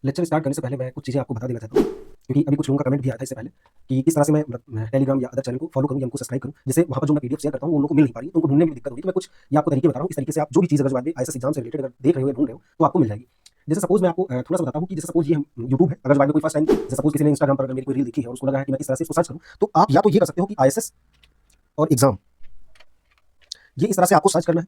Lecture start करने से पहले मैं कुछ चीज़ें आपको बता देना चाहता हूँ, क्योंकि अभी कुछ लोगों का कमेंट भी आया था इससे पहले कि किस तरह से मैं टेलीग्राम या अदर चैनल को फॉलो करूँ या उनको सब्सक्राइब करूँ, जिससे वहाँ पर जो मैं पीडीएफ शेयर करता हूँ वो उन लोगों को मिल नहीं पा रही है, तो उनको ढूँढने में भी दिक्कत हो रही है। तो मैं कुछ ये आपको तरीके बता रहा हूँ, इस तरीके से आप जो भी चीज़ अगर जो आगे आईएएस एग्जाम से रिलेटेड अगर देख रहे हो या ढूँढ रहे हो तो आपको मिल जाएगी। जैसे सपोज मैं आपको थोड़ा सा बताता हूँ कि जैसे सपोज ये हम यूट्यूब है, अगर जो आगे कोई फर्स्ट टाइम जैसे सपोज किसी ने इंस्टाग्राम पर अगर मेरी कोई रील देखी है और उसको लगा है कि मैं इस तरह से इसको सर्च करूँ, तो आप या तो ये कर सकते हो कि आईएएस और एग्जाम, ये इस तरह से आपको सर्च करना है।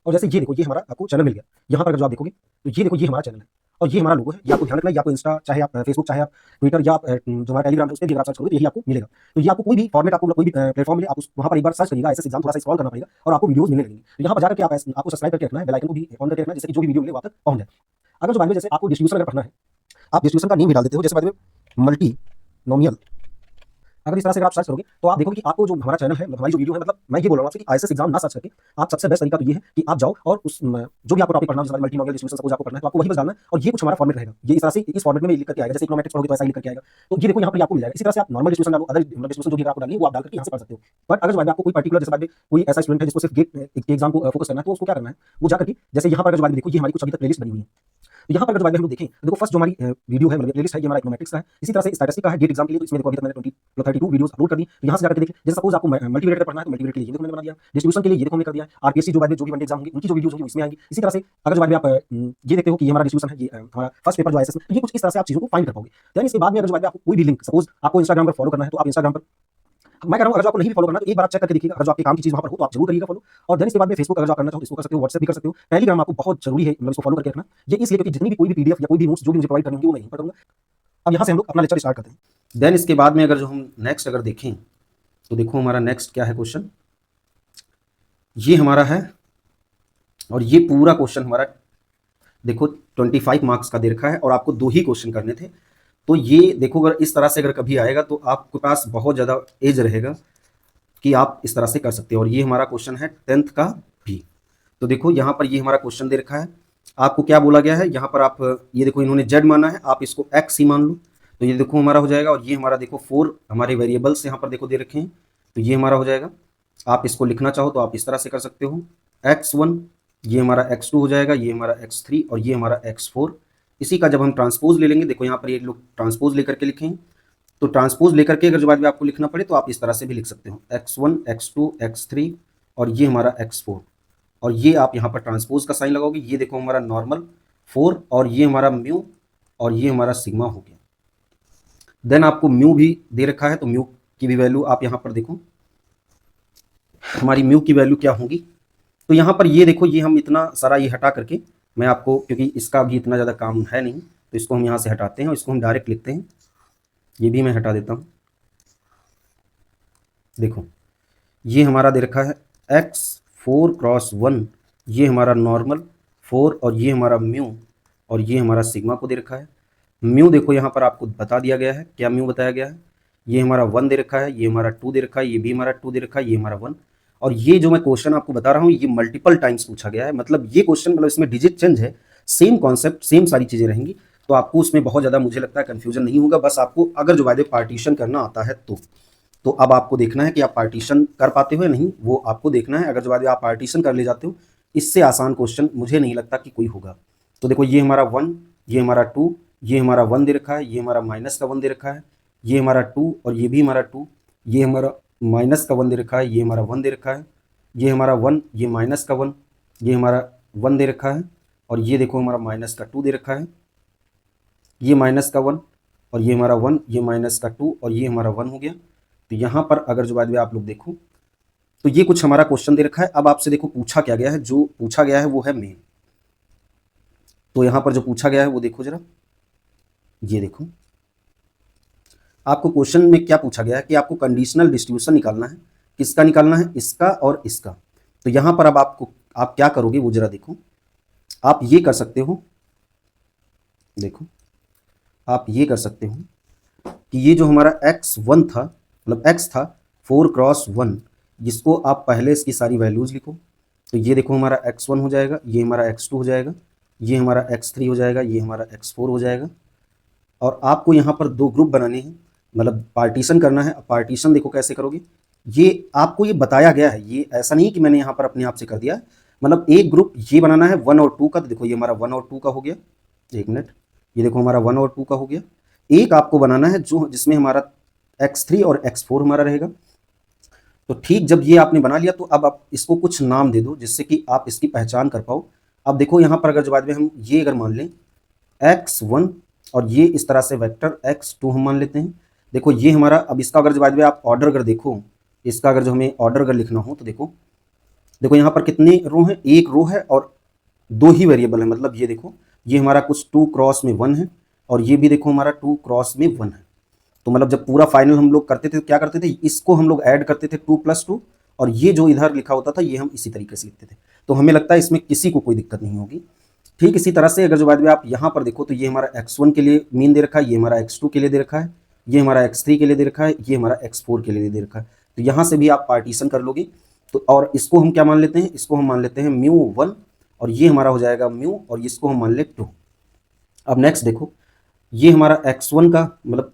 और जैसे ये देखो, ये हमारा आपको चैनल मिल गया। यहाँ पर अगर जो आप देखोगे तो ये देखो, ये हमारा चैनल है और ये हमारा लोगो है। ये आपको ध्यान रखना है, ये आपको इंस्टा चाहे आप फेसबुक चाहे आप ट्विटर या आप जो हमारा टेलीग्राम है उस पर भी अगर आप सर्च करोगे तो यही आपको मिलेगा। तो ये आपको कोई भी फॉर्मेट, आपको कोई भी प्लेटफॉर्म मिले, आप वहाँ पर एक बार सर्च करिएगा, ऐसे एग्जाम थोड़ा सा स्क्रॉल करना पड़ेगा और आपको वीडियोज मिलने लगेंगे। तो यहाँ पर जाकर के आपको सब्सक्राइब करके रखना है, बेल आइकन को भी ऑन करके रखना है, जिससे कि जो भी वीडियो मिले वहाँ तक पहुँच जाए। अगर जो बाद में जैसे आपको डिस्ट्रीब्यूशन अगर पढ़ना है, आप डिस्ट्रीब्यूशन का नेम भी डाल देते हो, जैसे बाद में मल्टी नोमियल। अगर इस तरह से अगर आप सर्च करोगे तो आप देखोगे कि आपको जो हमारा चैनल है, हमारी जो वीडियो है, मतलब मैं ये बोल रहा हूँ आपसे कि आईएएस एग्जाम ना सर्च करके आप सबसे बेस्ट तरीका तो ये है कि आप जाओ और उस जो भी आपको टॉपिक पढ़ना है, मल्टी नॉमियल डिस्ट्रीब्यूशन सपोज आपको पढ़ना है, तो आपको वही बस डालना है और ये कुछ हमारा फॉर्मेट रहेगा। ये इस तरह से इस फॉर्मेट में लिख करके आएगा, जैसे इकोनॉमेट्रिक्स पढ़ोगे तो ऐसा ही लिख करके आएगा। तो ये देखो यहाँ पर आपको मिल जाएगा। इसी तरह से आप नॉर्मल डिस्ट्रीब्यूशन डालो, अदर डिस्ट्रीब्यूशन जो भी आपको डालनी है वो आप डाल करके यहाँ से पढ़ सकते हो। बट अगर जो आपको कोई पर्टिकुलर, जैसे बाद में कोई ऐसा स्टूडेंट है जिसको सिर्फ गेट एग्जाम को फोकस करना है, तो उसको क्या करना है, वो जाकर के जैसे यहाँ पर जो बाद में देखो, ये हमारी कुछ अभी तक प्लेलिस्ट बनी हुई है। तो यहाँ पर अगर जो हम लोग देखें, देखो फर्स्ट जो हमारी वीडियो है, मतलब प्लेलिस्ट है, ये हमारा इकोनॉमेट्रिक्स का है। इसी तरह से स्टैटिस्टिक का है गेट एग्जाम के लिए, तो इसमें देखो अभी तक मैंने 32 वीडियोस अपलोड कर दी। तो यहाँ से जाकर के देखिए, जैसे सपोज आपको मल्टीवेरिएट का पढ़ना है तो मल्टीवेरिएट के लिए ये देखो मैंने बना दिया, डिस्ट्रीब्यूशन के लिए ये देखो हमने कर दिया, आरपीएससी जो बाद में जो भी वन एग्जाम होंगे उनकी जो वीडियोस होंगी इसमें आएंगी। इसी तरह से अगर जो बाद में आप ये देखते हो कि ये हमारा डिस्ट्रीब्यूशन है, ये हमारा फर्स्ट पेपर जो आईएएस में, तो ये कुछ इस तरह से आप चीजों को फाइंड कर पाओगे। देन इसके बाद में अगर जो बाद में आपको कोई भी लिंक, सपोज आपको इंस्टाग्राम पर फॉलो करना है, तो आप इंस्टाग्राम पर, मैं कह रहा हूँ अगर जो आपको नहीं भी फॉलो करना तो एक बार आप चेक करके देखिएगा, अगर जो आपके काम की चीज वहां पर हो तो आप जरूर करिएगा फॉलो। और देन इसके बाद में फेसबुक अगर जो आप करना चाहो तो इसको कर सकते हो, व्हाट्सएप भी कर सकते हो। टेलीग्राम आपको बहुत जरूरी है, मतलब इसको फॉलो करके रखना। ये इसलिए क्योंकि जितनी भी कोई भी पीडीएफ या कोई भी नोट्स जो भी मुझे प्रोवाइड करनी होंगी वो मैं यहीं पर करूंगा। अब यहाँ से हम लोग अपना लेक्चर स्टार्ट करते हैं। देन इसके बाद में अगर जो हम नेक्स्ट अगर देखें तो देखो हमारा नेक्स्ट क्या है क्वेश्चन, ये हमारा है और ये पूरा क्वेश्चन हमारा देखो 25 मार्क्स का दे रखा है और आपको 2 ही क्वेश्चन करने थे। तो ये देखो अगर इस तरह से अगर कभी आएगा तो आपके पास बहुत ज़्यादा एज रहेगा कि आप इस तरह से कर सकते हो। और ये हमारा क्वेश्चन है 10th का भी। तो देखो यहाँ पर ये हमारा क्वेश्चन दे रखा है, आपको क्या बोला गया है, यहाँ पर आप ये देखो इन्होंने जेड माना है, आप इसको एक्स ही मान लो। तो ये देखो हमारा हो जाएगा और ये हमारा देखो 4 हमारे वेरिएबल्स यहाँ पर देखो दे रखे हैं, तो ये हमारा हो जाएगा। आप इसको लिखना चाहो तो आप इस तरह से कर सकते हो, x1 ये हमारा x2 हो जाएगा, ये हमारा x3 और ये हमारा x4। इसी का जब हम ट्रांसपोज ले लेंगे, देखो यहाँ पर ये लोग ट्रांसपोज लेकर के लिखें, तो ट्रांसपोज लेकर के अगर जो बाद में आपको लिखना पड़े तो आप इस तरह से भी लिख सकते हो, x1 x2 x3 और ये हमारा x4। और ये आप यहाँ पर ट्रांसपोज का साइन लगाओगे, ये देखो हमारा नॉर्मल 4 और ये हमारा म्यू और ये हमारा सिग्मा हो गया। देन आपको म्यू भी दे रखा है, तो म्यू की भी वैल्यू आप यहाँ पर देखो, हमारी म्यू की वैल्यू क्या होगी। तो यहाँ पर ये देखो, ये हम इतना सारा ये हटा करके मैं आपको, क्योंकि इसका भी इतना ज़्यादा काम है नहीं, तो इसको हम यहाँ से हटाते हैं और इसको हम डायरेक्ट लिखते हैं। ये भी मैं हटा देता हूँ। देखो ये हमारा दे रखा है x4 × 1, ये हमारा नॉर्मल 4 और ये हमारा म्यू और ये हमारा सिग्मा को दे रखा है। म्यू देखो यहाँ पर आपको बता दिया गया है, क्या म्यू बताया गया है, ये हमारा 1 दे रखा है, ये हमारा 2 दे रखा है, ये भी हमारा 2 दे रखा है, ये हमारा 1। और ये जो मैं क्वेश्चन आपको बता रहा हूँ ये मल्टीपल टाइम्स पूछा गया है, मतलब ये क्वेश्चन मतलब इसमें डिजिट चेंज है, सेम कॉन्सेप्ट सेम सारी चीज़ें रहेंगी। तो आपको उसमें बहुत ज़्यादा मुझे लगता है कन्फ्यूजन नहीं होगा। बस आपको अगर जो वायदे पार्टीशन करना आता है तो अब आपको देखना है कि आप पार्टीशन कर पाते हो या नहीं, वो आपको देखना है। अगर जो बाद आप पार्टीशन कर ले जाते हो, इससे आसान क्वेश्चन मुझे नहीं लगता कि कोई होगा। तो देखो ये हमारा 1, ये हमारा 2, ये हमारा 1 दे रखा है, ये हमारा माइनस का 1 दे रखा है, ये हमारा 2 और ये भी हमारा 2, ये हमारा माइनस का 1 दे रखा है, ये हमारा 1 दे रखा है, ये हमारा 1, ये माइनस का 1, ये हमारा 1 दे रखा है और ये देखो हमारा माइनस का 2 दे रखा है, ये माइनस का 1 और ये हमारा 1, ये माइनस का 2 और ये हमारा 1 हो गया। तो यहाँ पर अगर जो बाद में आप लोग देखो तो ये कुछ हमारा क्वेश्चन दे रखा है। अब आपसे देखो पूछा क्या गया है, जो पूछा गया है वो है मेन। तो यहाँ पर जो पूछा गया है वो देखो जरा, ये देखो आपको क्वेश्चन में क्या पूछा गया है कि आपको कंडीशनल डिस्ट्रीब्यूशन निकालना है। किसका निकालना है, इसका और इसका। तो यहाँ पर अब आप क्या करोगे वो जरा देखो, आप ये कर सकते हो, देखो आप ये कर सकते हो कि ये जो हमारा x1 था, मतलब x था 4 × 1, जिसको आप पहले इसकी सारी वैल्यूज लिखो। तो ये देखो हमारा x1 हो जाएगा, ये हमारा x2 हो जाएगा, ये हमारा x3 हो जाएगा, ये हमारा x4 हो जाएगा। और आपको यहाँ पर 2 ग्रुप बनाने हैं, मतलब पार्टीशन करना है। पार्टीशन देखो कैसे करोगे, ये आपको ये बताया गया है, ये ऐसा नहीं कि मैंने यहाँ पर अपने आप से कर दिया। मतलब एक ग्रुप ये बनाना है 1 और 2 का। तो देखो ये हमारा 1 और 2 का हो गया, एक मिनट, ये देखो हमारा 1 और 2 का हो गया। एक आपको बनाना है जो जिसमें हमारा x3 और x4 हमारा रहेगा। तो ठीक जब ये आपने बना लिया तो अब आप इसको कुछ नाम दे दो जिससे कि आप इसकी पहचान कर पाओ। अब देखो यहाँ पर अगर जो बाद में हम ये अगर मान लें x1 और ये इस तरह से वेक्टर x2 हम मान लेते हैं। देखो ये हमारा, अब इसका अगर जो बाद में आप ऑर्डर अगर देखो, इसका अगर जो हमें ऑर्डर अगर लिखना हो तो देखो यहाँ पर कितने रो हैं, एक रो है और दो ही वेरिएबल है। मतलब ये देखो ये हमारा कुछ 2 क्रॉस में 1 है और ये भी देखो हमारा 2 क्रॉस में 1 है। तो मतलब जब पूरा फाइनल हम लोग करते थे तो क्या करते थे, इसको हम लोग ऐड करते थे 2+2 और ये जो इधर लिखा होता था ये हम इसी तरीके से लिखते थे। तो हमें लगता है इसमें किसी को कोई दिक्कत नहीं होगी। ठीक इसी तरह से अगर जो बाद में आप यहाँ पर देखो तो ये हमारा x1 के लिए मीन दे रखा है, ये हमारा x2 के लिए दे रखा है, ये हमारा x3 के लिए दे रखा है, ये हमारा x4 के लिए दे रखा है। तो यहाँ से भी आप पार्टीशन कर लोगे। तो और इसको हम क्या मान लेते हैं, इसको हम मान लेते हैं μ1 और ये हमारा हो जाएगा μ और इसको हम मान ले 2। अब नेक्स्ट देखो ये हमारा x1 का मतलब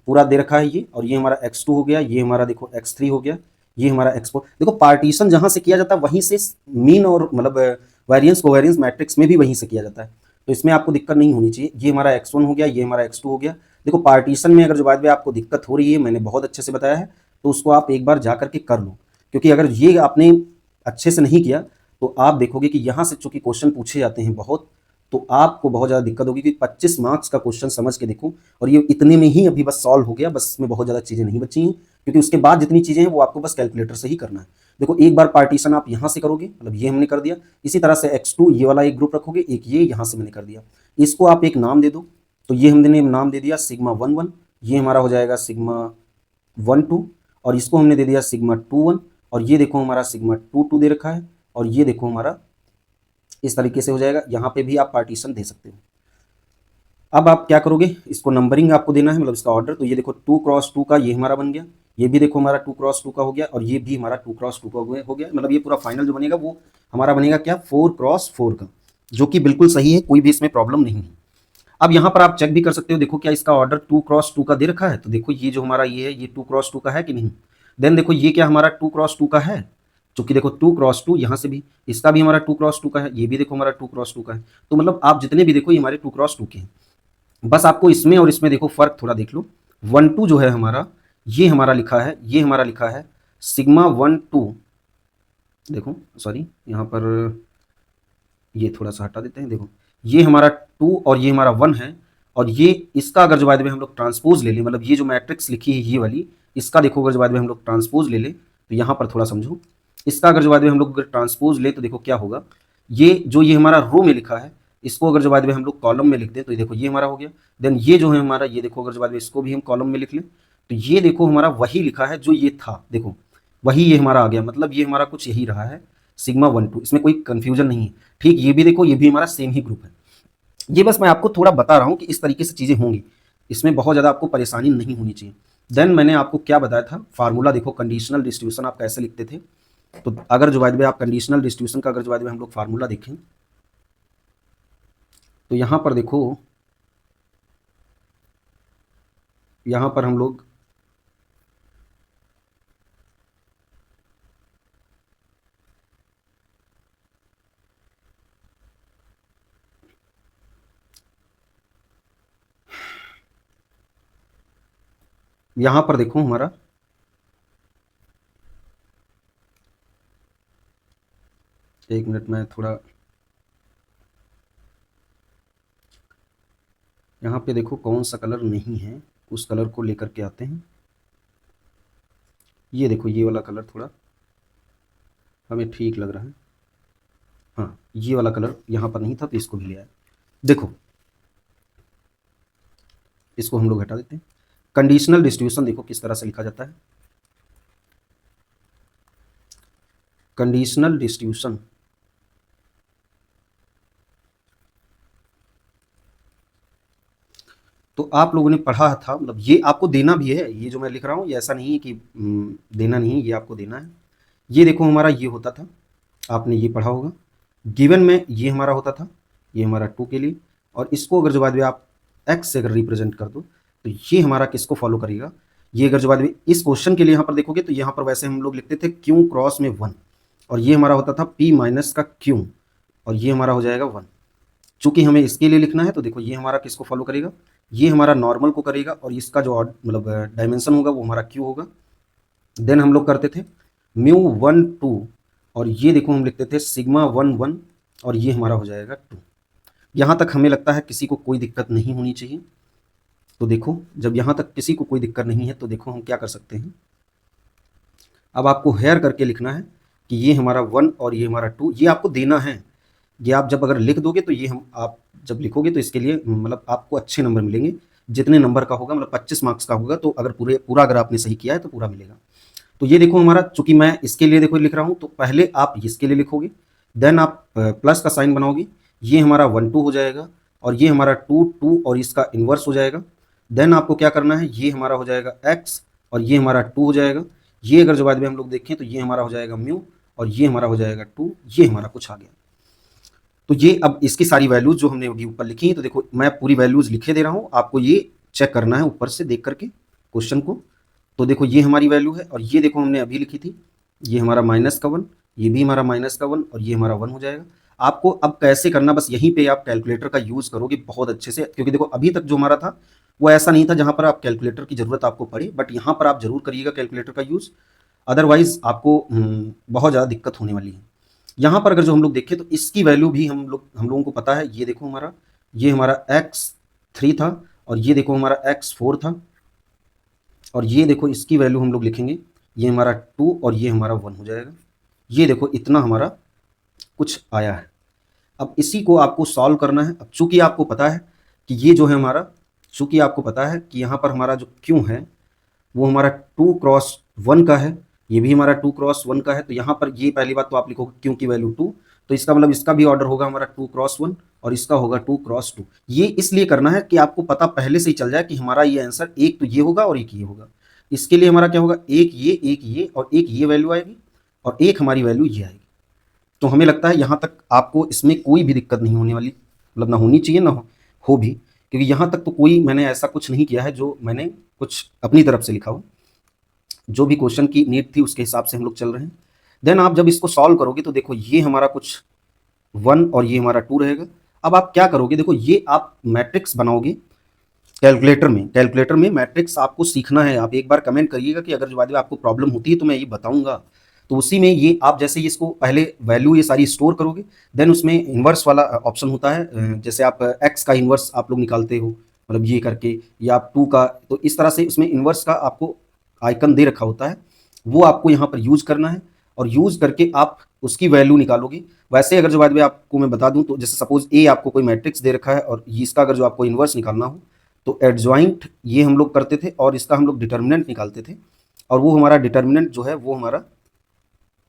पूरा दे रखा है ये, और ये हमारा x2 हो गया, ये हमारा देखो x3 हो गया, ये हमारा x4। देखो पार्टीशन जहां से किया जाता है वहीं से मीन और मतलब वेरिएंस कोवेरिएंस मैट्रिक्स में भी वहीं से किया जाता है। तो इसमें आपको दिक्कत नहीं होनी चाहिए। ये हमारा x1 हो गया, ये हमारा x2 हो गया। देखो पार्टीशन में अगर जो बाद में आपको दिक्कत हो रही है, मैंने बहुत अच्छे से बताया है, तो उसको आप एक बार जा करके कर लो। क्योंकि अगर ये आपने अच्छे से नहीं किया तो आप देखोगे कि यहाँ से चूंकि क्वेश्चन पूछे जाते हैं बहुत, तो आपको बहुत ज़्यादा दिक्कत होगी। कि 25 मार्क्स का क्वेश्चन समझ के देखो और ये इतने में ही अभी बस सॉल्व हो गया, बस इसमें बहुत ज़्यादा चीज़ें नहीं बची हैं। क्योंकि उसके बाद जितनी चीज़ें हैं वो आपको बस कैलकुलेटर से ही करना है। देखो एक बार पार्टीशन आप यहाँ से करोगे, मतलब ये हमने कर दिया। इसी तरह से x2 ये वाला एक ग्रुप रखोगे, एक ये यहाँ से मैंने कर दिया। इसको आप एक नाम दे दो। तो ये हमने नाम दे दिया σ11, ये हमारा हो जाएगा σ12 और इसको हमने दे दिया σ21 और ये देखो हमारा σ22 दे रखा है और ये देखो हमारा इस तरीके से हो जाएगा। यहाँ पे भी आप पार्टीशन दे सकते हो। अब आप क्या करोगे, इसको नंबरिंग आपको देना है, मतलब इसका ऑर्डर। तो ये देखो 2x2 का ये हमारा बन गया, ये भी देखो हमारा 2x2 का हो गया और ये भी हमारा 2x2 का हो गया। मतलब ये पूरा फाइनल जो बनेगा वो हमारा बनेगा क्या, 4x4 का, जो कि बिल्कुल सही है, कोई भी इसमें प्रॉब्लम नहीं है। अब यहाँ पर आप चेक भी कर सकते हो, देखो क्या इसका ऑर्डर 2x2 का दे रखा है। तो देखो ये जो हमारा ये है ये 2x2 का है कि नहीं। देन देखो ये क्या हमारा 2x2 का है, चूंकि देखो 2x2 यहाँ से भी, इसका भी हमारा 2x2 का है, ये भी देखो हमारा 2x2 का है। तो मतलब आप जितने भी देखो ये हमारे 2x2 के हैं। बस आपको इसमें और इसमें देखो फर्क थोड़ा देख लो। 1-2 जो है हमारा, ये हमारा लिखा है, ये हमारा लिखा है σ12। देखो सॉरी यहाँ पर ये थोड़ा सा हटा देते हैं। देखो ये हमारा 2 और ये हमारा 1 है और ये इसका अगर जो बाद में हम लोग ट्रांसपोज ले लें, मतलब ये जो मैट्रिक्स लिखी है ये वाली, इसका देखो अगर जो बाद में हम लोग ट्रांसपोज ले लें तो यहाँ पर थोड़ा समझो। इसका अगर जो बाद में हम लोग अगर ट्रांसपोज ले तो देखो क्या होगा, ये जो ये हमारा रो में लिखा है इसको अगर जो बाद में हम लोग कॉलम में लिख दें तो देखो ये हमारा हो गया। देन ये जो है हमारा, ये देखो अगर जो बाद में इसको भी हम कॉलम में लिख लें तो ये देखो हमारा वही लिखा है जो ये था, देखो वही ये हमारा आ गया। मतलब ये हमारा कुछ यही रहा है σ12, इसमें कोई कंफ्यूजन नहीं है। ठीक ये भी देखो, ये भी हमारा सेम ही ग्रुप है। ये बस मैं आपको थोड़ा बता रहा हूँ कि इस तरीके से चीज़ें होंगी, इसमें बहुत ज़्यादा आपको परेशानी नहीं होनी चाहिए। देन मैंने आपको क्या बताया था, फार्मूला देखो कंडीशनल डिस्ट्रीब्यूशन आप कैसे लिखते थे। तो अगर जो बाद में आप कंडीशनल डिस्ट्रीब्यूशन का अगर जो बाद में हम लोग फार्मूला देखें तो यहाँ पर देखो, यहाँ पर हम लोग यहाँ पर देखो हमारा एक मिनट में थोड़ा यहाँ पे देखो कौन सा कलर नहीं है उस कलर को लेकर के आते हैं। ये देखो ये वाला कलर थोड़ा हमें ठीक लग रहा है। हाँ ये वाला कलर यहाँ पर नहीं था तो इसको भी ले आए। देखो इसको हम लोग हटा देते हैं। कंडीशनल डिस्ट्रीब्यूशन देखो किस तरह से लिखा जाता है। कंडीशनल डिस्ट्रीब्यूशन तो आप लोगों ने पढ़ा था, मतलब ये आपको देना भी है, ये जो मैं लिख रहा हूँ ये ऐसा नहीं है कि देना नहीं है, ये आपको देना है। ये देखो हमारा ये होता था, आपने ये पढ़ा होगा, गिवन में ये हमारा होता था, ये हमारा 2 के लिए, और इसको अगर जो बाद में आप x से अगर रिप्रेजेंट कर दो तो ये हमारा किसको फॉलो करेगा। ये अगर जो बाद में इस क्वेश्चन के लिए यहाँ पर देखोगे तो यहाँ पर वैसे हम लोग लिखते थे q क्रॉस में 1 और ये हमारा होता था p माइनस का q और ये हमारा हो जाएगा 1। चूंकि हमें इसके लिए लिखना है तो देखो ये हमारा किसको फॉलो करेगा, ये हमारा नॉर्मल को करेगा और इसका जो मतलब डायमेंशन होगा वो हमारा क्यू होगा। देन हम लोग करते थे म्यू 1 2 और ये देखो हम लिखते थे सिग्मा 1 1 और ये हमारा हो जाएगा 2। यहाँ तक हमें लगता है किसी को कोई दिक्कत नहीं होनी चाहिए। तो देखो जब यहाँ तक किसी को कोई दिक्कत नहीं है तो देखो हम क्या कर सकते हैं, अब आपको हेयर करके लिखना है कि ये हमारा 1 और ये हमारा 2, ये आपको देना है। ये आप जब अगर लिख दोगे तो ये हम आप जब लिखोगे तो इसके लिए मतलब आपको अच्छे नंबर मिलेंगे। जितने नंबर का होगा मतलब 25 मार्क्स का होगा तो अगर पूरा अगर आपने सही किया है तो पूरा मिलेगा। तो ये देखो हमारा, चूंकि मैं इसके लिए देखो लिख रहा हूँ तो पहले आप इसके लिए लिखोगे, देन आप प्लस का साइन बनाओगे, ये हमारा 1 2 हो जाएगा और ये हमारा 2 2 और इसका इन्वर्स हो जाएगा। देन आपको क्या करना है, ये हमारा हो जाएगा x और ये हमारा 2 हो जाएगा। ये अगर जो बाद में हम लोग देखें तो ये हमारा हो जाएगा म्यू और ये हमारा हो जाएगा 2, ये हमारा कुछ आ गया। तो ये अब इसकी सारी वैल्यूज जो हमने अभी ऊपर लिखी है, तो देखो मैं पूरी वैल्यूज लिखे दे रहा हूँ, आपको ये चेक करना है ऊपर से देख करके क्वेश्चन को। तो देखो ये हमारी वैल्यू है और ये देखो हमने अभी लिखी थी, ये हमारा माइनस का 1, ये भी हमारा माइनस का 1 और ये हमारा 1 हो जाएगा। आपको अब कैसे करना, बस यहीं पे आप कैलकुलेटर का यूज़ करोगे बहुत अच्छे से, क्योंकि देखो अभी तक जो हमारा था वो ऐसा नहीं था जहाँ पर आप कैलकुलेटर की ज़रूरत आपको पड़े, बट यहाँ पर आप जरूर करिएगा कैलकुलेटर का यूज़, अदरवाइज आपको बहुत ज़्यादा दिक्कत होने वाली है। यहाँ पर अगर जो हम लोग देखें तो इसकी वैल्यू भी हम लोगों को पता है। ये देखो हमारा, ये हमारा x3 था और ये देखो हमारा x4 था और ये देखो इसकी वैल्यू हम लोग लिखेंगे, ये हमारा 2 और ये हमारा 1 हो जाएगा। ये देखो इतना हमारा कुछ आया है। अब इसी को आपको सॉल्व करना है। अब चूंकि आपको पता है कि ये जो है हमारा, चूंकि आपको पता है कि यहाँ पर हमारा जो क्यू है वो हमारा 2 क्रॉस 1 का है, ये भी हमारा 2 क्रॉस 1 का है, तो यहाँ पर ये पहली बात तो आप लिखोगे क्यू की वैल्यू 2, तो इसका मतलब इसका भी ऑर्डर होगा हमारा 2 क्रॉस 1 और इसका होगा 2 क्रॉस 2। ये इसलिए करना है कि आपको पता पहले से ही चल जाए कि हमारा ये आंसर एक तो ये होगा और एक ये होगा। इसके लिए हमारा क्या होगा, एक ये और एक ये वैल्यू आएगी और एक हमारी वैल्यू ये आएगी। तो हमें लगता है यहाँ तक आपको इसमें कोई भी दिक्कत नहीं होने वाली, मतलब ना होनी चाहिए ना हो भी, क्योंकि यहाँ तक तो कोई मैंने ऐसा कुछ नहीं किया है जो मैंने कुछ अपनी तरफ से लिखा हो। जो भी क्वेश्चन की नीड थी उसके हिसाब से हम लोग चल रहे हैं। देन आप जब इसको सॉल्व करोगे तो देखो ये हमारा कुछ 1 और ये हमारा 2 रहेगा। अब आप क्या करोगे, देखो ये आप मैट्रिक्स बनाओगे कैलकुलेटर में मैट्रिक्स आपको सीखना है। आप एक बार कमेंट करिएगा कि अगर जो बाद में आपको प्रॉब्लम होती है तो मैं ये बताऊंगा। तो उसी में ये आप जैसे ही इसको पहले वैल्यू ये सारी स्टोर करोगे, देन उसमें इन्वर्स वाला ऑप्शन होता है, जैसे आप x का इन्वर्स आप लोग निकालते हो, मतलब ये करके, या आप 2 का, तो इस तरह से उसमें इन्वर्स का आपको आइकन दे रखा होता है, वो आपको यहाँ पर यूज करना है और यूज करके आप उसकी वैल्यू निकालोगे। वैसे अगर जो बाद में आपको मैं बता दूं तो जैसे सपोज ए आपको कोई मैट्रिक्स दे रखा है और इसका अगर जो आपको इन्वर्स निकालना हो तो एडजॉइंट ये हम लोग करते थे और इसका हम लोग डिटर्मिनेंट निकालते थे, और वो हमारा डिटर्मिनेंट जो है वो हमारा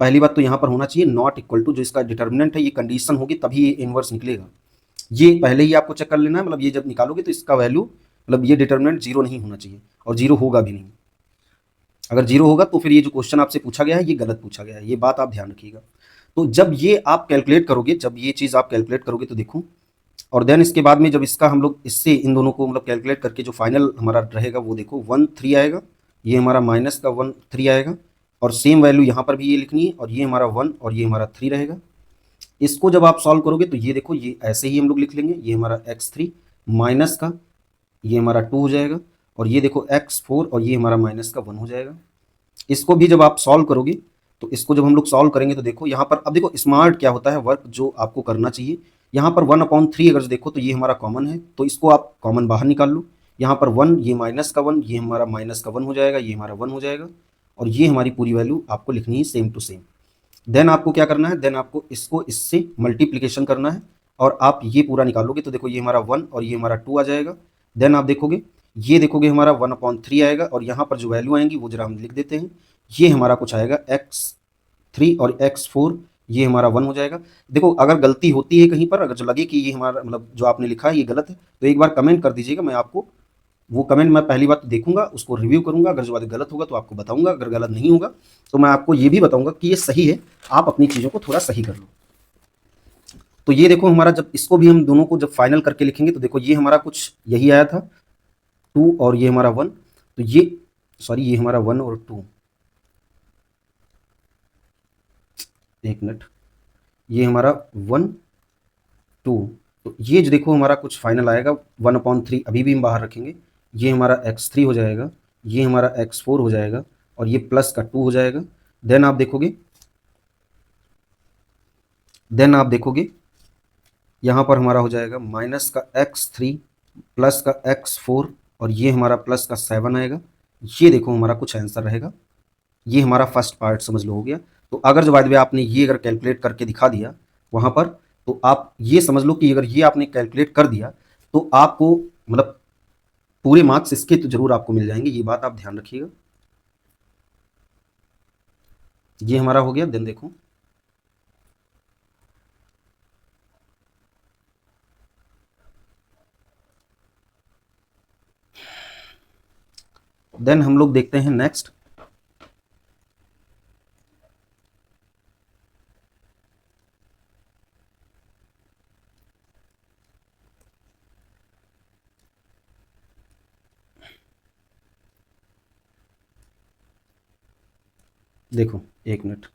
पहली बात तो यहाँ पर होना चाहिए नॉट इक्वल टू, जो इसका डिटर्मिनेंट है ये कंडीशन होगी तभी ये इन्वर्स निकलेगा। ये पहले ही आपको चेक कर लेना है, मतलब ये जब निकालोगे तो इसका वैल्यू मतलब ये डिटर्मिनेंट 0 नहीं होना चाहिए और 0 होगा भी नहीं। अगर 0 होगा तो फिर ये जो क्वेश्चन आपसे पूछा गया है ये गलत पूछा गया है, ये बात आप ध्यान रखिएगा। तो जब ये आप कैलकुलेट करोगे, जब ये चीज़ आप कैलकुलेट करोगे तो देखो, और देन इसके बाद में जब इसका हम लोग इससे इन दोनों को मतलब कैलकुलेट करके जो फाइनल हमारा रहेगा वो देखो 1 3 आएगा, ये हमारा माइनस का 1 3 आएगा और सेम वैल्यू यहाँ पर भी ये लिखनी है और ये हमारा 1 और ये हमारा 3 रहेगा। इसको जब आप सॉल्व करोगे तो ये देखो ये ऐसे ही हम लोग लिख लेंगे, ये हमारा x3 माइनस का ये हमारा 2 हो जाएगा और ये देखो x4 और ये हमारा माइनस का 1 हो जाएगा। इसको भी जब आप सॉल्व करोगे तो इसको जब हम लोग सॉल्व करेंगे तो देखो यहाँ पर, अब देखो स्मार्ट क्या होता है वर्क जो आपको करना चाहिए, यहाँ पर 1/3 अगर देखो तो ये हमारा कॉमन है तो इसको आप कॉमन बाहर निकाल लो। यहाँ पर 1 ये माइनस का 1 ये हमारा माइनस का 1 हो जाएगा, ये हमारा 1 हो जाएगा और ये हमारी पूरी वैल्यू आपको लिखनी है सेम टू सेम। देन आपको क्या करना है, देन आपको इसको इससे मल्टीप्लिकेशन करना है और आप ये पूरा निकालोगे तो देखो ये हमारा 1 और ये हमारा 2 आ जाएगा। देन आप देखोगे ये देखोगे हमारा 1/3 आएगा और यहाँ पर जो वैल्यू आएंगी वो जरा हम लिख देते हैं, ये हमारा कुछ आएगा x3 और x4 ये हमारा 1 हो जाएगा। देखो अगर गलती होती है कहीं पर, अगर जो लगे कि ये हमारा मतलब जो आपने लिखा है ये गलत है तो एक बार कमेंट कर दीजिएगा, मैं आपको वो कमेंट मैं पहली बात देखूंगा, उसको रिव्यू करूंगा, अगर जो बात गलत होगा तो आपको बताऊंगा, अगर गलत नहीं होगा तो मैं आपको ये भी बताऊंगा कि ये सही है, आप अपनी चीज़ों को थोड़ा सही कर लो। तो ये देखो हमारा, जब इसको भी हम दोनों को जब फाइनल करके लिखेंगे तो देखो ये हमारा कुछ यही आया था 2 और ये हमारा 1, तो ये सॉरी ये हमारा 1 और 2, एक मिनट, ये हमारा 1 2 तो ये जो देखो हमारा कुछ फाइनल आएगा 1/3, अभी भी हम बाहर रखेंगे, ये हमारा x3 हो जाएगा, ये हमारा x4 हो जाएगा और ये प्लस का 2 हो जाएगा। देन आप देखोगे यहाँ पर हमारा हो जाएगा माइनस का x3 प्लस का x4 और ये हमारा प्लस का 7 आएगा। ये देखो हमारा कुछ आंसर रहेगा। ये हमारा फर्स्ट पार्ट समझ लो हो गया। तो अगर जो बात में आपने ये अगर कैलकुलेट करके दिखा दिया वहाँ पर, तो आप ये समझ लो कि अगर ये आपने कैलकुलेट कर दिया तो आपको मतलब पूरे मार्क्स इसके तो जरूर आपको मिल जाएंगे, ये बात आप ध्यान रखिएगा। ये हमारा हो गया। देन देखो देन हम लोग देखते हैं नेक्स्ट। देखो एक मिनट,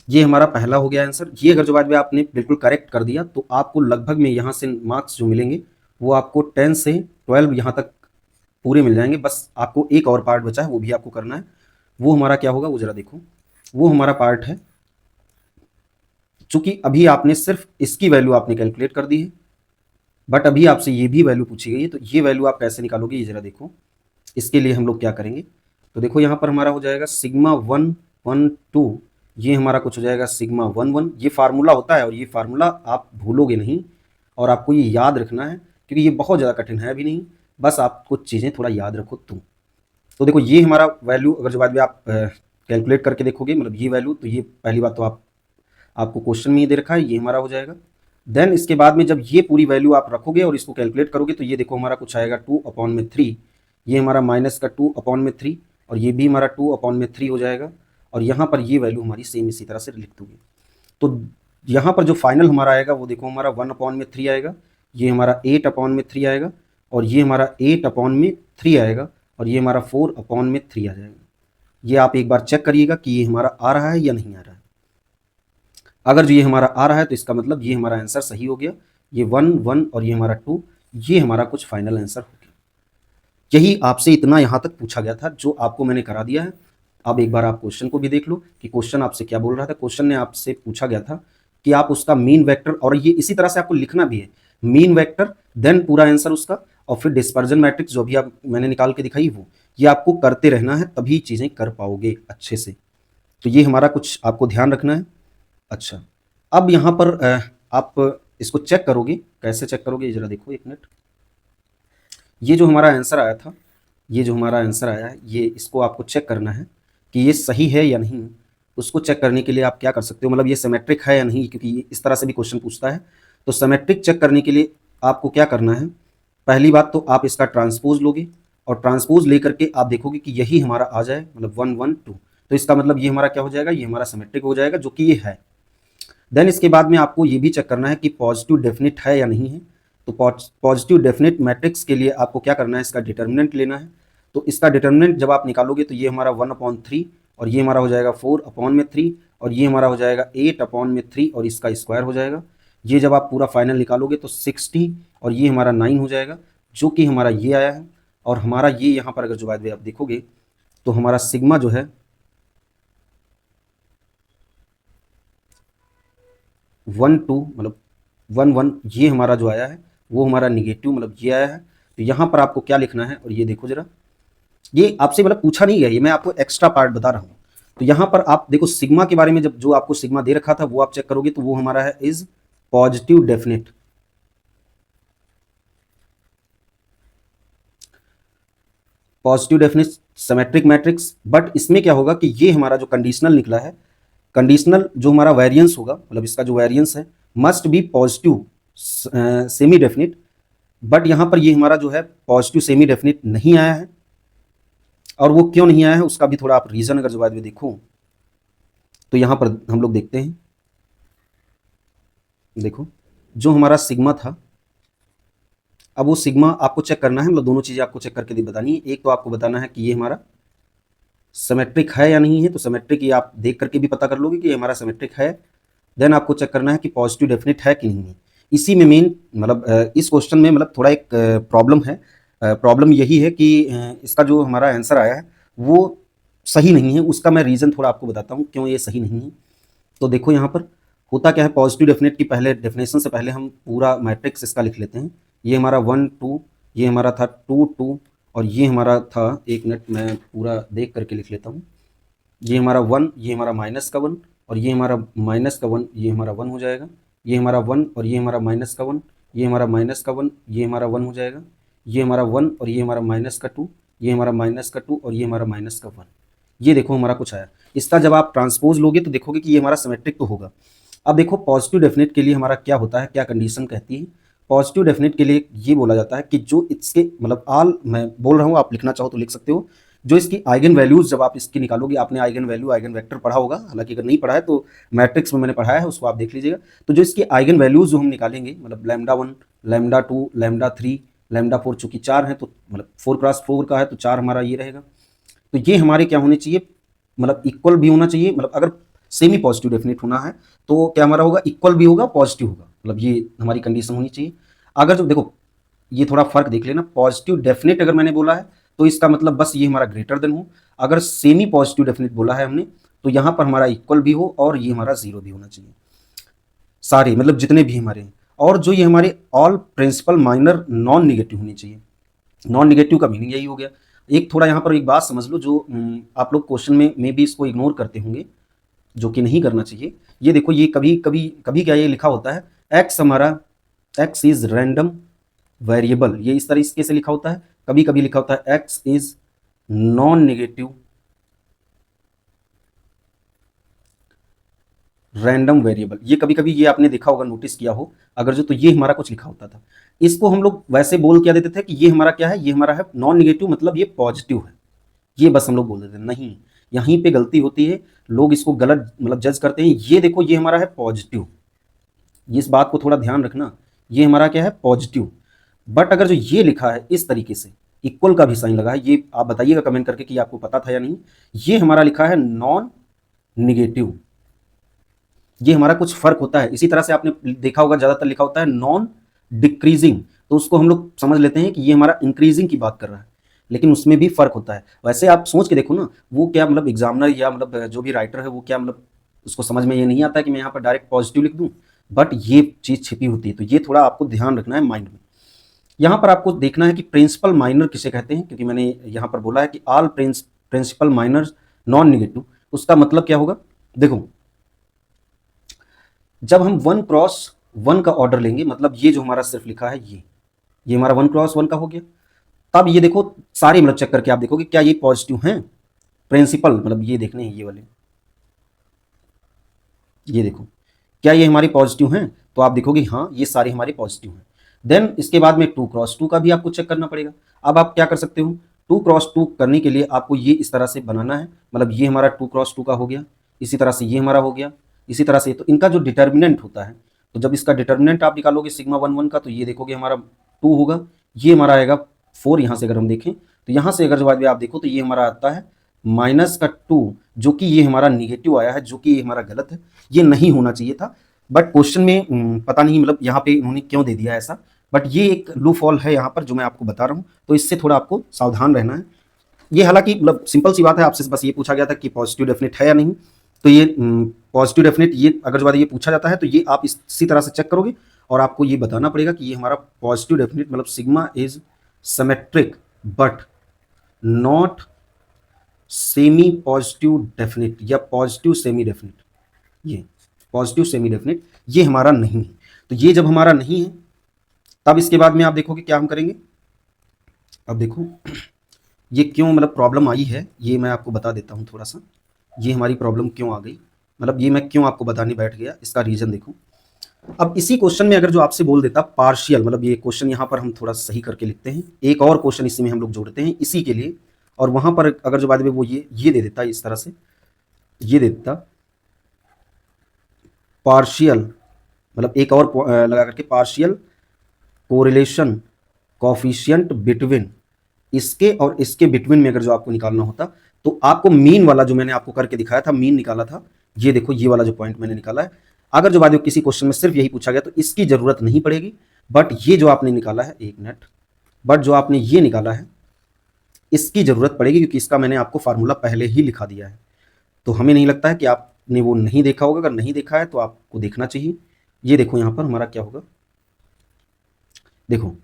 ये हमारा पहला हो गया आंसर। ये अगर जो बात में आपने बिल्कुल करेक्ट कर दिया तो आपको लगभग में यहाँ से मार्क्स जो मिलेंगे वो आपको 10 से 12 यहाँ तक पूरे मिल जाएंगे। बस आपको एक और पार्ट बचा है, वो भी आपको करना है। वो हमारा क्या होगा वो जरा देखो। वो हमारा पार्ट है, चूंकि अभी आपने सिर्फ इसकी वैल्यू आपने कैलकुलेट कर दी है, बट अभी आपसे ये भी वैल्यू पूछी गई है, तो ये वैल्यू आप कैसे निकालोगे ये जरा देखो। इसके लिए हम लोग क्या करेंगे, तो देखो यहाँ पर हमारा हो जाएगा सिग्मा 1 1 2, ये हमारा कुछ हो जाएगा सिग्मा 1 1। ये फार्मूला होता है और ये फार्मूला आप भूलोगे नहीं और आपको ये याद रखना है, क्योंकि ये बहुत ज़्यादा कठिन है अभी नहीं, बस आप कुछ चीज़ें थोड़ा याद रखो तुम। तो देखो ये हमारा वैल्यू अगर जो बाद में आप कैलकुलेट करके देखोगे, मतलब ये वैल्यू, तो ये पहली बात तो आपको क्वेश्चन में ही दे रखा है, ये हमारा हो जाएगा। देन इसके बाद में जब ये पूरी वैल्यू आप रखोगे और इसको कैलकुलेट करोगे तो ये देखो हमारा कुछ आएगा 2/3, ये हमारा माइनस का 2/3 और ये भी हमारा 2/3 हो जाएगा। और यहाँ पर ये वैल्यू हमारी सेम इसी तरह से लिख दोगे। तो यहाँ पर जो फाइनल हमारा आएगा वो देखो हमारा 1/3 आएगा, ये हमारा 8/3 आएगा और ये हमारा 8/3 आएगा और ये हमारा 4/3 आ जाएगा। ये आप एक बार चेक करिएगा कि ये हमारा आ रहा है या नहीं आ रहा है। अगर जो ये हमारा आ रहा है तो इसका मतलब ये हमारा आंसर सही हो गया। ये 1 1 और ये हमारा 2, ये हमारा कुछ फाइनल आंसर हो गया। यही आपसे इतना यहाँ तक पूछा गया था जो आपको मैंने करा दिया है। अब एक बार आप क्वेश्चन को भी देख लो कि क्वेश्चन आपसे क्या बोल रहा था। क्वेश्चन ने आपसे पूछा गया था कि आप उसका मीन वेक्टर, और ये इसी तरह से आपको लिखना भी है, मीन वेक्टर देन पूरा आंसर उसका, और फिर डिस्पर्जन मैट्रिक्स जो भी आप मैंने निकाल के दिखाई वो, ये आपको करते रहना है तभी चीज़ें कर पाओगे अच्छे से। तो ये हमारा कुछ आपको ध्यान रखना है। अच्छा, अब यहाँ पर आप इसको चेक करोगे, कैसे चेक करोगे ये जरा देखो एक मिनट। ये जो हमारा आंसर आया था, ये जो हमारा आंसर आया है, ये इसको आपको चेक करना है कि ये सही है या नहीं। उसको चेक करने के लिए आप क्या कर सकते हो, मतलब ये सिमेट्रिक है या नहीं, क्योंकि ये इस तरह से भी क्वेश्चन पूछता है। तो सिमेट्रिक चेक करने के लिए आपको क्या करना है, पहली बात तो आप इसका ट्रांसपोज लोगे और ट्रांसपोज लेकर के आप देखोगे कि यही हमारा आ जाए, मतलब 1 1 2, तो इसका मतलब ये हमारा क्या हो जाएगा, ये हमारा सिमेट्रिक हो जाएगा, जो कि ये है। देन इसके बाद में आपको ये भी चेक करना है कि पॉजिटिव डेफिनेट है या नहीं है। तो पॉजिटिव डेफिनेट मैट्रिक्स के लिए आपको क्या करना है, इसका डिटर्मिनेंट लेना है। तो इसका डिटर्मिनेंट जब आप निकालोगे तो ये हमारा 1/3 और ये हमारा हो जाएगा 4/3 और ये हमारा हो जाएगा 8/3 और इसका स्क्वायर हो जाएगा। ये जब आप पूरा फाइनल निकालोगे तो 60 और ये हमारा 9 हो जाएगा, जो कि हमारा ये आया है। और हमारा ये यहाँ पर अगर जो बात आप देखोगे तो हमारा सिग्मा जो है 1 2 मतलब 1 1, ये हमारा जो आया है वो हमारा निगेटिव मतलब ये आया है। तो यहाँ पर आपको क्या लिखना है, और ये देखो जरा, ये आपसे मतलब पूछा नहीं गया, ये मैं आपको एक्स्ट्रा पार्ट बता रहा हूँ। तो यहाँ पर आप देखो सिग्मा के बारे में, जब जो आपको सिग्मा दे रखा था वो आप चेक करोगे तो वो हमारा है is positive definite. Positive definite symmetric matrix, but इसमें क्या होगा कि ये हमारा जो कंडीशनल निकला है, कंडीशनल जो हमारा वेरिएंस होगा, मतलब इसका जो वेरिएंस है must be positive semi definite, but यहाँ पर ये हमारा जो है पॉजिटिव सेमी डेफिनेट नहीं आया है। और वो क्यों नहीं आया है उसका भी थोड़ा आप रीज़न अगर जो बाद में देखो तो यहाँ पर हम लोग देखते हैं। देखो जो हमारा सिग्मा था, अब वो सिग्मा आपको चेक करना है, मतलब दोनों चीज़ें आपको चेक करके बतानी है। एक तो आपको बताना है कि ये हमारा सिमेट्रिक है या नहीं है, तो सिमेट्रिक ये आप देख करके भी पता कर लोगे कि ये हमारा सिमेट्रिक है। देन आपको चेक करना है कि पॉजिटिव डेफिनेट है कि नहीं है। इसी में मेन मतलब इस क्वेश्चन में मतलब थोड़ा एक प्रॉब्लम है। प्रॉब्लम यही है कि इसका जो हमारा आंसर आया है वो सही नहीं है। उसका मैं रीज़न थोड़ा आपको बताता हूँ क्यों ये सही नहीं है। तो देखो यहाँ पर होता क्या है, पॉजिटिव डेफिनेट की पहले डेफिनेशन से पहले हम पूरा मैट्रिक्स इसका लिख लेते हैं। ये हमारा 1 2, ये हमारा था 2 2, और ये हमारा था, एक मिनट मैं पूरा देख करके लिख लेता हूँ। ये हमारा 1, ये हमारा माइनस का 1, और ये हमारा माइनस का 1, ये हमारा 1 हो जाएगा। ये हमारा 1 और ये हमारा माइनस का 1, ये हमारा माइनस का 1, ये हमारा 1 हो जाएगा। ये हमारा 1 और ये हमारा माइनस का 2, ये हमारा माइनस का 2 और ये हमारा माइनस का 1। ये देखो हमारा कुछ आया। इसका जब आप ट्रांसपोज लोगे तो देखोगे कि ये हमारा सिमेट्रिक तो होगा। अब देखो पॉजिटिव डेफिनेट के लिए हमारा क्या होता है, क्या कंडीशन कहती है। पॉजिटिव डेफिनेट के लिए ये बोला जाता है कि जो इसके मतलब ऑल, मैं बोल रहा हूँ, आप लिखना चाहो तो लिख सकते हो, जो इसकी आइगन वैल्यूज जब आप इसकी निकालोगे, आपने आइगन वैल्यू आइगन वेक्टर पढ़ा होगा, हालांकि अगर नहीं पढ़ा है तो मैट्रिक्स में मैंने पढ़ाया है, उसको आप देख लीजिएगा। तो जो इसकी आइगन वैल्यूज जो हम निकालेंगे, मतलब λ1, λ2, λ3, λ4, चूंकि 4 है तो मतलब 4x4 का है तो 4 हमारा ये रहेगा। तो ये हमारे क्या होने चाहिए, मतलब इक्वल भी होना चाहिए। मतलब अगर सेमी पॉजिटिव डेफिनेट होना है तो क्या हमारा होगा, इक्वल भी होगा, पॉजिटिव होगा, मतलब ये हमारी कंडीशन होनी चाहिए। अगर जो देखो ये थोड़ा फर्क देख लेना, पॉजिटिव डेफिनेट अगर मैंने बोला है तो इसका मतलब बस ये हमारा ग्रेटर देन हो। अगर सेमी पॉजिटिव डेफिनेट बोला है हमने तो यहाँ पर हमारा इक्वल भी हो और ये हमारा 0 भी होना चाहिए, सारे मतलब जितने भी हमारे हैं। और जो ये हमारे all principal minor non negative होनी चाहिए। नॉन निगेटिव का मीनिंग यही हो गया। एक थोड़ा यहाँ पर एक बात समझ लो, जो आप लोग क्वेश्चन में भी इसको इग्नोर करते होंगे, जो कि नहीं करना चाहिए। ये देखो, ये कभी कभी कभी क्या ये लिखा होता है, एक्स हमारा, एक्स इज रैंडम वेरिएबल, ये इस तरीके से लिखा होता है। कभी कभी लिखा होता है x is non negative random variable. ये कभी कभी ये आपने देखा होगा, नोटिस किया हो अगर जो, तो ये हमारा कुछ लिखा होता था। इसको हम लोग वैसे बोल क्या देते थे कि ये हमारा क्या है, ये हमारा है नॉन निगेटिव, मतलब ये पॉजिटिव है, ये बस हम लोग बोल देते हैं। नहीं, यहीं पे गलती होती है, लोग इसको गलत मतलब जज करते हैं। ये देखो ये हमारा है पॉजिटिव, इस बात को थोड़ा ध्यान रखना, ये हमारा क्या है, पॉजिटिव। बट अगर जो ये लिखा है इस तरीके से, इक्वल का भी साइन लगा है, ये आप बताइएगा कमेंट करके कि आपको पता था या नहीं। ये हमारा लिखा है नॉन निगेटिव, ये हमारा कुछ फर्क होता है। इसी तरह से आपने देखा होगा ज्यादातर लिखा होता है नॉन डिक्रीजिंग, तो उसको हम लोग समझ लेते हैं कि ये हमारा इंक्रीजिंग की बात कर रहा है, लेकिन उसमें भी फर्क होता है। वैसे आप सोच के देखो ना, वो क्या मतलब एग्जामिनर या मतलब जो भी राइटर है वो क्या मतलब उसको समझ में ये नहीं आता है कि मैं यहाँ पर डायरेक्ट पॉजिटिव लिख दूँ, बट ये चीज़ छिपी होती है। तो ये थोड़ा आपको ध्यान रखना है माइंड में। यहाँ पर आपको देखना है कि प्रिंसिपल माइनर किसे कहते हैं, क्योंकि मैंने यहाँ पर बोला है कि all principal minor non negative, उसका मतलब क्या होगा। देखो जब हम 1x1 का ऑर्डर लेंगे, मतलब ये जो हमारा सिर्फ लिखा है ये हमारा 1x1 का हो गया। तब ये देखो सारे मतलब चेक करके आप देखोगे क्या ये पॉजिटिव हैं, प्रिंसिपल मतलब ये देखने हैं ये वाले, ये देखो क्या ये हमारे पॉजिटिव हैं, तो आप देखोगे हाँ ये सारे हमारे पॉजिटिव हैं। देन इसके बाद में 2x2 का भी आपको चेक करना पड़ेगा। अब आप क्या कर सकते हो, 2x2 करने के लिए आपको ये इस तरह से बनाना है, मतलब ये हमारा 2x2 का हो गया, इसी तरह से ये हमारा हो गया, इसी तरह से। तो इनका जो डिटर्मिनेंट होता है, तो जब इसका डिटर्मिनेंट आप निकालोगे सिग्मा 1 1 का, तो ये देखोगे हमारा 2 होगा, ये हमारा आएगा 4। यहाँ से अगर हम देखें तो यहाँ से अगर जो आप देखो तो ये हमारा आता है -2, जो कि ये हमारा निगेटिव आया है, जो कि ये हमारा गलत है, ये नहीं होना चाहिए था। बट क्वेश्चन में पता नहीं मतलब यहाँ पे इन्होंने क्यों दे दिया ऐसा, बट ये एक लूप हॉल है यहाँ पर जो मैं आपको बता रहा हूँ, तो इससे थोड़ा आपको सावधान रहना है। ये हालांकि मतलब सिंपल सी बात है, आपसे बस ये पूछा गया था कि पॉजिटिव डेफिनेट है या नहीं, तो ये पॉजिटिव डेफिनेट, ये अगर जो ये पूछा जाता है तो ये आप इसी तरह से चेक करोगे और आपको ये बताना पड़ेगा कि ये हमारा पॉजिटिव डेफिनेट मतलब sigma is symmetric but not semi positive definite या पॉजिटिव सेमी डेफिनेट। ये पॉजिटिव सेमी डेफिनेट ये हमारा नहीं है। तो ये जब हमारा नहीं है तब इसके बाद में आप देखोगे क्या हम करेंगे। अब देखो ये क्यों मतलब प्रॉब्लम आई है, ये मैं आपको बता देता हूँ थोड़ा सा, ये हमारी प्रॉब्लम क्यों आ गई, मतलब ये मैं क्यों आपको बताने बैठ गया, इसका रीजन देखो। अब इसी क्वेश्चन में अगर जो आपसे बोल देता पार्शियल, मतलब ये क्वेश्चन यहाँ पर हम थोड़ा सही करके लिखते हैं, एक और क्वेश्चन इसी में हम लोग जोड़ते हैं इसी के लिए, और वहां पर अगर जो बाद में वो ये दे देता इस तरह से, ये दे देता पार्शियल, मतलब एक और लगा करके पार्शियल कोरिलेशन कोफिशिएंट बिटवीन, इसके और इसके बिटवीन में अगर जो आपको निकालना होता तो आपको मीन वाला जो मैंने आपको करके दिखाया था, मीन निकाला था, ये देखो ये वाला जो पॉइंट मैंने निकाला है, अगर जो बात किसी क्वेश्चन में सिर्फ यही पूछा गया तो इसकी जरूरत नहीं पड़ेगी, बट ये जो आपने निकाला है, एक मिनट, बट जो आपने ये निकाला है इसकी जरूरत पड़ेगी, क्योंकि इसका मैंने आपको फार्मूला पहले ही लिखा दिया है। तो हमें नहीं लगता है कि आपने वो नहीं देखा होगा। अगर नहीं देखा है तो आपको देखना चाहिए। ये देखो यहाँ पर हमारा क्या होगा, देखो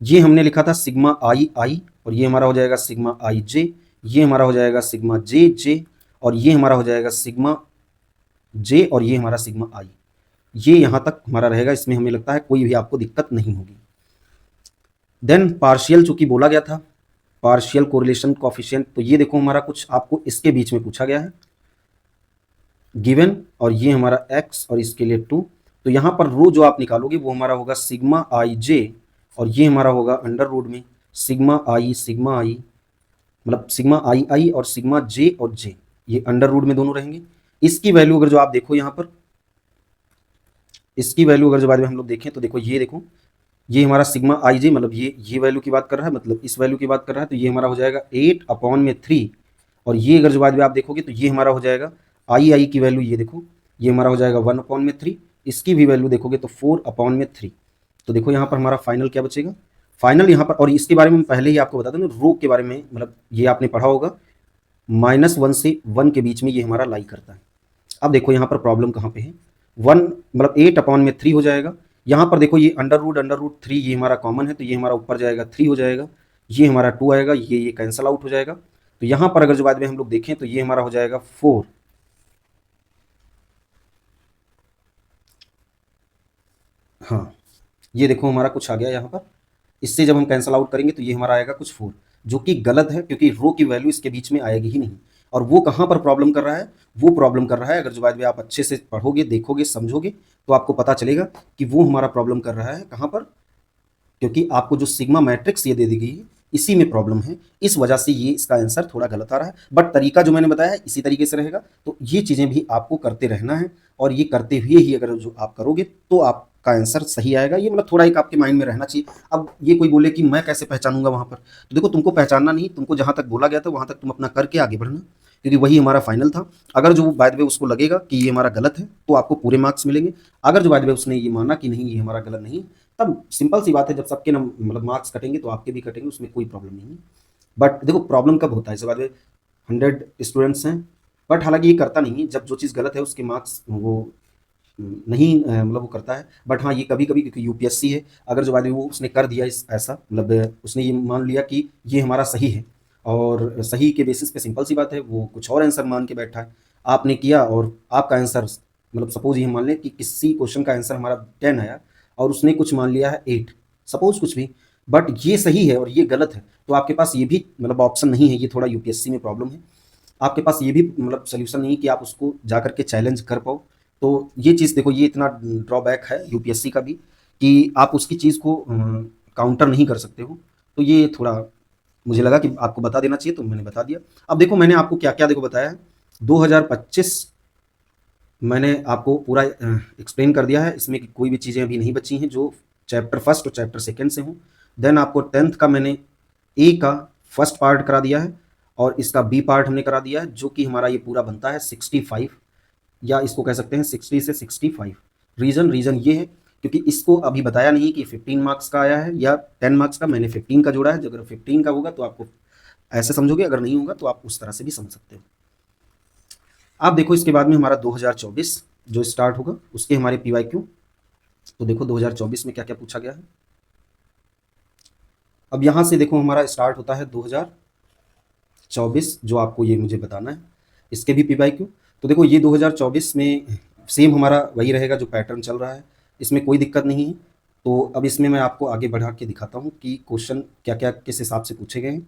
ये हमने लिखा था सिग्मा आई आई, और ये हमारा हो जाएगा सिग्मा आई जे, ये हमारा हो जाएगा सिग्मा जे जे, और ये हमारा हो जाएगा सिग्मा जे, और ये हमारा सिग्मा आई। ये यहाँ तक हमारा रहेगा, इसमें हमें लगता है कोई भी आपको दिक्कत नहीं होगी। देन पार्शियल चूंकि बोला गया था, पार्शियल कोरिलेशन कोफिशिएंट, तो ये देखो हमारा कुछ आपको इसके बीच में पूछा गया है गिवन, और ये हमारा x और इसके लिए 2। तो यहाँ पर रो जो आप निकालोगे वो हमारा होगा सिग्मा आई जे, और ये हमारा होगा अंडर रूट में सिग्मा आई, मतलब सिग्मा आई आई और सिग्मा जे और जे, ये अंडर रूट में दोनों रहेंगे। इसकी वैल्यू अगर जो आप देखो यहाँ पर, इसकी वैल्यू अगर जो बाद में हम लोग देखें तो देखो ये हमारा सिग्मा आई जे, मतलब ये वैल्यू की बात कर रहा है, मतलब इस वैल्यू की बात कर रहा है, तो ये हमारा हो जाएगा 8/3। और ये अगर जो बाद में आप देखोगे तो ये हमारा हो जाएगा आई की वैल्यू, ये देखो ये हमारा हो जाएगा 1/3। इसकी भी वैल्यू देखोगे तो 4/3। तो देखो यहाँ पर हमारा फाइनल क्या बचेगा, फाइनल यहाँ पर, और इसके बारे में पहले ही आपको बता दूं रो के बारे में, मतलब ये आपने पढ़ा होगा -1 से 1 के बीच में ये हमारा लाई करता है। अब देखो यहाँ पर प्रॉब्लम कहाँ पे है, 1 मतलब 8/3 हो जाएगा। यहाँ पर देखो ये अंडर रूट 3 ये हमारा कॉमन है, तो ये हमारा ऊपर जाएगा 3 हो जाएगा, ये हमारा 2 आएगा, ये कैंसल आउट हो जाएगा। तो यहाँ पर अगर जो बाद में हम लोग देखें तो ये हमारा हो जाएगा 4। हाँ ये देखो हमारा कुछ आ गया यहाँ पर, इससे जब हम कैंसल आउट करेंगे तो ये हमारा आएगा कुछ 4, जो कि गलत है, क्योंकि रो की वैल्यू इसके बीच में आएगी ही नहीं। और वो कहाँ पर प्रॉब्लम कर रहा है, वो प्रॉब्लम कर रहा है, अगर जो बाद में आप अच्छे से पढ़ोगे, देखोगे, समझोगे तो आपको पता चलेगा कि वो हमारा प्रॉब्लम कर रहा है कहाँ पर, क्योंकि आपको जो सिग्मा मैट्रिक्स ये दे दी गई है इसी में प्रॉब्लम है, इस वजह से ये इसका आंसर थोड़ा गलत आ रहा है। बट तरीका जो मैंने बताया है इसी तरीके से रहेगा, तो ये चीज़ें भी आपको करते रहना है, और ये करते हुए ही अगर जो आप करोगे तो आपका आंसर सही आएगा। ये मतलब थोड़ा एक आपके माइंड में रहना चाहिए। अब ये कोई बोले कि मैं कैसे पहचानूंगा वहाँ पर, तो देखो तुमको पहचानना नहीं, तुमको जहाँ तक बोला गया था वहाँ तक तुम अपना करके आगे बढ़ना, क्योंकि वही हमारा फाइनल था। अगर जो बाय द वे उसको लगेगा कि ये हमारा गलत है तो आपको पूरे मार्क्स मिलेंगे। अगर जो बाय द वे उसने ये माना कि नहीं ये हमारा गलत नहीं, तब सिंपल सी बात है, जब सबके मतलब मार्क्स कटेंगे तो आपके भी कटेंगे, उसमें कोई प्रॉब्लम नहीं है। बट देखो प्रॉब्लम कब होता है, इसके बाद 100 स्टूडेंट्स हैं, बट हालांकि ये करता नहीं है, जब जो चीज़ गलत है उसके मार्क्स वो नहीं मतलब वो करता है। बट हाँ ये कभी कभी, क्योंकि यूपीएससी है, अगर जो बाद में वो उसने कर दिया इस ऐसा, मतलब उसने ये मान लिया कि ये हमारा सही है, और सही के बेसिस पे सिंपल सी बात है वो कुछ और आंसर मान के बैठा है, आपने किया और आपका आंसर, मतलब सपोज ये मान लें कि किसी क्वेश्चन का आंसर हमारा 10 आया और उसने कुछ मान लिया है 8, सपोज कुछ भी, बट ये सही है और ये गलत है, तो आपके पास ये भी मतलब ऑप्शन नहीं है। ये थोड़ा यूपीएससी में प्रॉब्लम है, आपके पास ये भी मतलब सोल्यूशन नहीं है कि आप उसको जा करके चैलेंज कर पाओ। तो ये चीज़ देखो, ये इतना ड्रॉबैक है यूपीएससी का भी कि आप उसकी चीज़ को काउंटर नहीं कर सकते हो। तो ये थोड़ा मुझे लगा कि आपको बता देना चाहिए, तो मैंने बता दिया। अब देखो मैंने आपको क्या क्या देखो बताया है, 2025 मैंने आपको पूरा एक्सप्लेन कर दिया है, इसमें कोई भी चीज़ें अभी नहीं बची हैं जो चैप्टर फर्स्ट और चैप्टर सेकेंड से हों। देन आपको 10th का मैंने ए का फर्स्ट पार्ट करा दिया है, और इसका बी पार्ट हमने करा दिया है, जो कि हमारा ये पूरा बनता है 65, या इसको कह सकते हैं 60 से 65। रीज़न ये है क्योंकि इसको अभी बताया नहीं कि 15 मार्क्स का आया है या 10 मार्क्स का, मैंने 15 का जोड़ा है। अगर 15 का होगा तो आपको ऐसे समझोगे, अगर नहीं होगा तो आप उस तरह से भी समझ सकते हो। आप देखो इसके बाद में हमारा 2024 जो स्टार्ट होगा उसके हमारे PYQ, तो देखो 2024 में क्या क्या पूछा गया है। अब यहाँ से देखो हमारा स्टार्ट होता है 2024, जो आपको ये मुझे बताना है, इसके भी PYQ। तो देखो ये 2024 में सेम हमारा वही रहेगा जो पैटर्न चल रहा है, इसमें कोई दिक्कत नहीं है। तो अब इसमें मैं आपको आगे बढ़ा के दिखाता हूँ कि क्वेश्चन क्या क्या किस हिसाब से पूछे गए हैं।